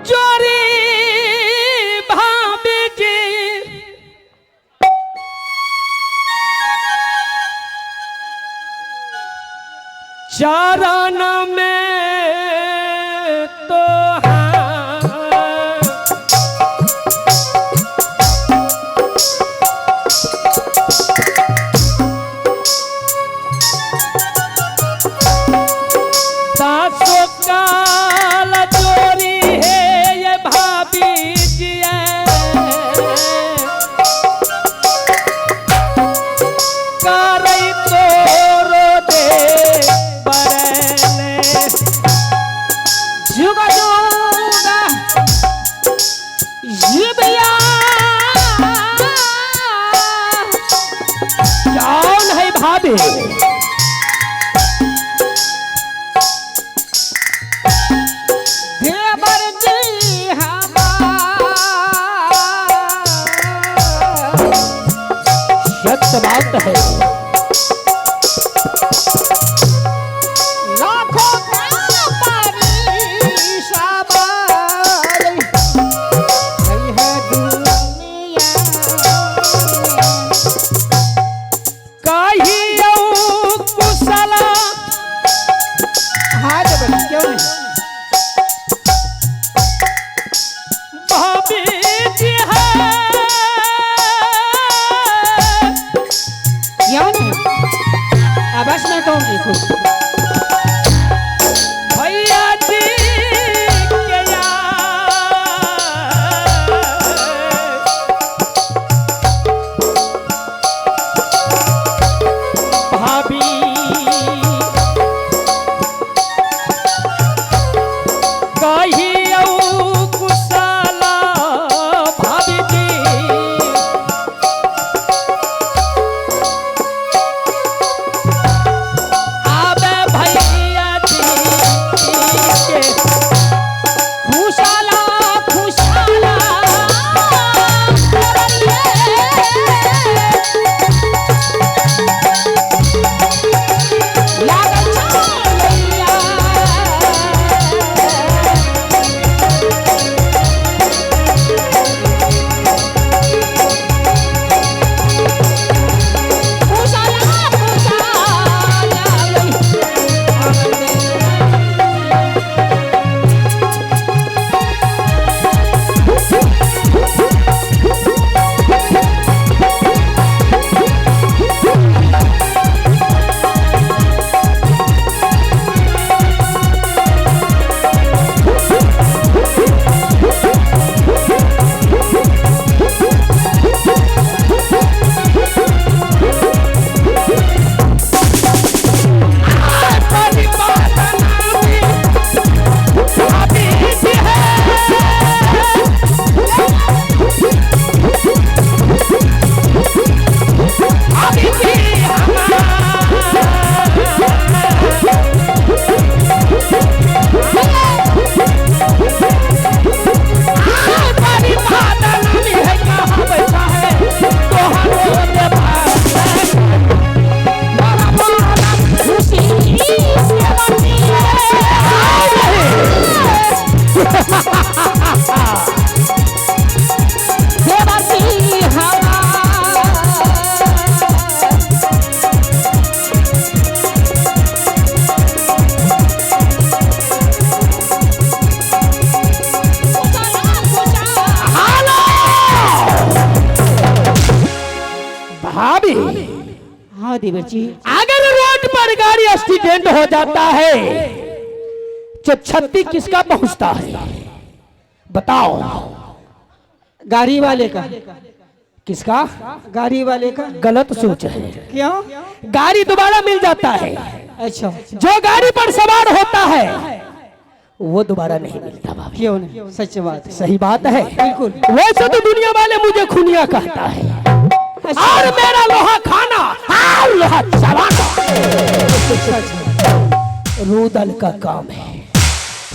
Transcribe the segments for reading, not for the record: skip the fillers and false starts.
चोरी भाभी जी चरण में तो बात है लाखों कुशला हाँ जब क्यों नहीं भाभी जी है बस मैं कहूँगी खुद भैया जी के भाभी कहियो कुशला भाभी जी हाँ देवर जी अगर रोड पर गाड़ी एक्सीडेंट हो जाता है तो क्षति किसका पहुंचता है बताओ गाड़ी वाले का किसका गाड़ी वाले का गलत सोच है क्यों गाड़ी दोबारा मिल जाता है अच्छा जो गाड़ी पर सवार होता है वो दोबारा नहीं मिलता बाबा क्यों नहीं सच बात है सही बात है बिल्कुल वैसे तो दुनिया वाले मुझे खुनिया कहता है और मेरा लोहा खाना और लोहा चबाना रूदल का काम है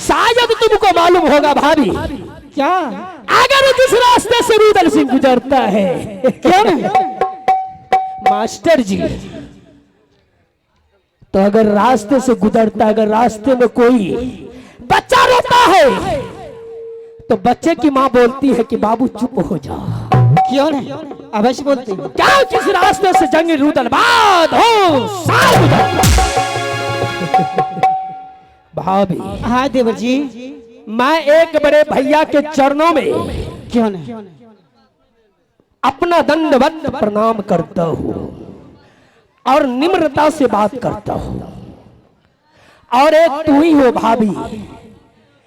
शायद तुमको मालूम होगा भाभी क्या अगर जिस रास्ते से रूदल सिंह गुजरता है क्या मास्टर जी तो अगर रास्ते से गुजरता अगर रास्ते में कोई बच्चा रोता है तो बच्चे की माँ बोलती है कि बाबू चुप हो जा। क्यों नहीं? अवश्य बोलती हूँ। क्या किस रास्ते से जंग रुदलबाद हो साल भाभी। हाँ देवर जी। मैं एक बड़े भैया के चरणों में क्यों नहीं? अपना दंडवत प्रणाम करता हूँ और निम्रता से बात करता हूँ। और एक तू ही हो भाभी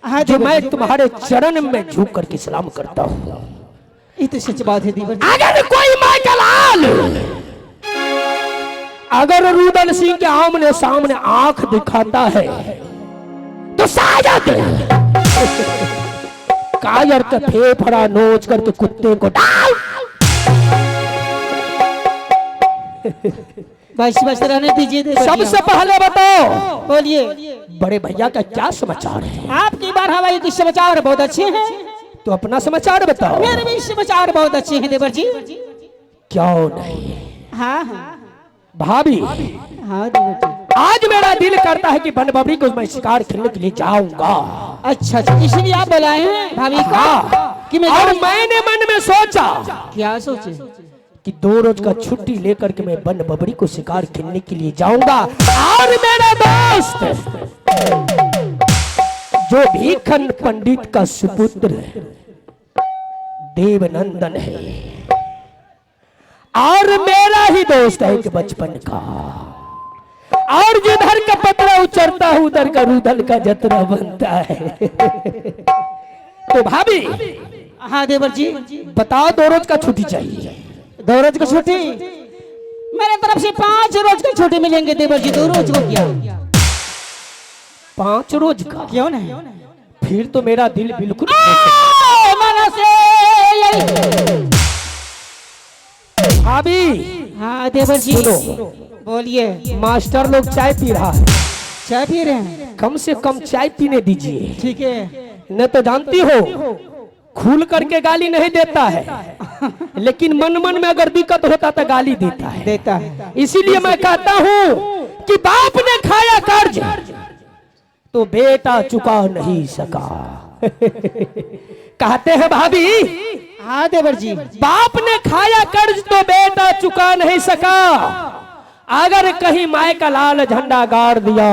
हाँ जो मैं तुम्हारे चरण में झुक करके सलाम करता हूँ। ये तो सच बात है देवर जी। अगर कोई माई का लाल अगर रुदल सिंह के आमने सामने आंख दिखाता है तो शायद कायर का फेफड़ा नोच करके कुत्ते को डाल। बस रहने दीजिए देवर जी। सबसे पहले बताओ बोलिए। बड़े भैया का क्या समाचार है? आपकी बार हवाई के समाचार बहुत अच्छे हैं। तो अपना समाचार बताओ। मेरे भी समाचार बहुत अच्छे हैं देवर जी। क्यों नहीं हाँ हाँ भाभी? हाँ देवर जी। आज मेरा दिल करता है कि बनबबरी को मैं शिकार खेलने के लिए जाऊंगा। अच्छा अच्छा, इसलिए आप बुलाए हैं भाभी को? हाँ। कि मैं और जाऊं? मैंने मन में सोचा क्या सोचे? कि 2 रोज का छुट्टी लेकर के मैं बनबबरी को शिकार खेलने के लिए जाऊंगा। और मेरा दोस्त जो भीखन पंडित का सुपुत्र देवनंदन है और मेरा ही दोस्त है एक बचपन का, और जिधर का पतरा उचरता है उधर का रुदल का जतरा बनता है। तो भाभी हाँ देवर जी। बताओ 2 रोज का छुट्टी चाहिए। 2 रोज की छुट्टी मेरे तरफ से 5 रोज की छुट्टी मिलेंगे देवर जी। 2 रोज को क्या? 5 रोज का? क्यों नहीं? फिर तो मेरा दिल बिल्कुल भाभी। हाँ देवर जी। सुनो, बोलिए। मास्टर लोग चाय पी रहा है, चाय पी रहे हैं? कम से कम चाय पीने दीजिए। ठीक है। न तो जानती हो खुल करके गाली नहीं देता है, लेकिन मन मन में अगर दिक्कत होता तो गाली देता है। इसीलिए मैं कहता हूँ कि बाप ने खाया कर्ज तो बेटा चुका नहीं सका। कहते हैं भाभी। हाँ देवर जी। बाप ने खाया कर्ज तो बेटा चुका नहीं सका। अगर कहीं माय का लाल झंडा गाड़ दिया,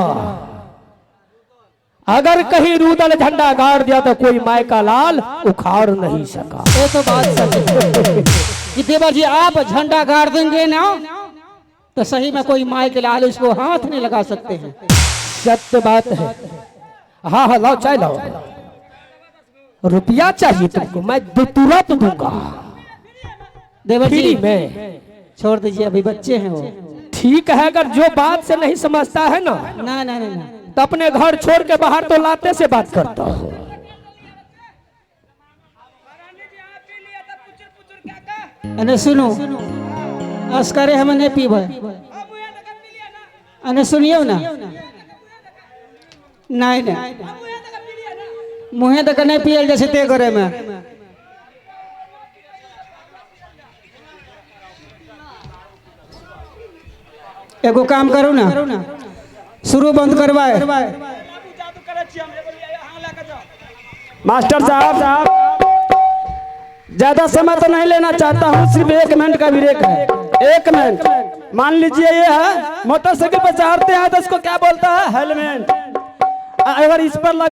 अगर कहीं रुदल झंडा गाड़ दिया तो कोई माय का लाल उखाड़ नहीं सका। ये तो बात सच है कि देवर जी आप झंडा गाड़ देंगे ना तो सही में कोई माय के लाल उसको हाथ नहीं लगा सकते हैं। सत्य बात है। हाँ हाँ लाओ चाय लाओ। रुपया चाहिए तुमको? मैं तुरंत दूंगा देवर जी। फ्री में। छोड़ दीजिए, अभी बच्चे हैं वो। ठीक है, अगर जो बात से नहीं समझता है ना ना ना ना ना तो अपने घर छोड़ के बाहर तो लाते से बात करता हूँ। अने सुनो, अस्करे हम नहीं पीब। अने सुनियो ना। नहीं नहीं मुहे तक नहीं पियल जैसे ते करे में। एगो काम करो ना, शुरू बंद करवाए। मास्टर साहब ज्यादा समय तो नहीं लेना चाहता हूँ, सिर्फ 1 मिनट का ब्रेक है। 1 मिनट। मान लीजिए ये है मोटरसाइकिल पर चढ़ते हैं तो इसको क्या बोलता है? हेलमेट। अगर इस पर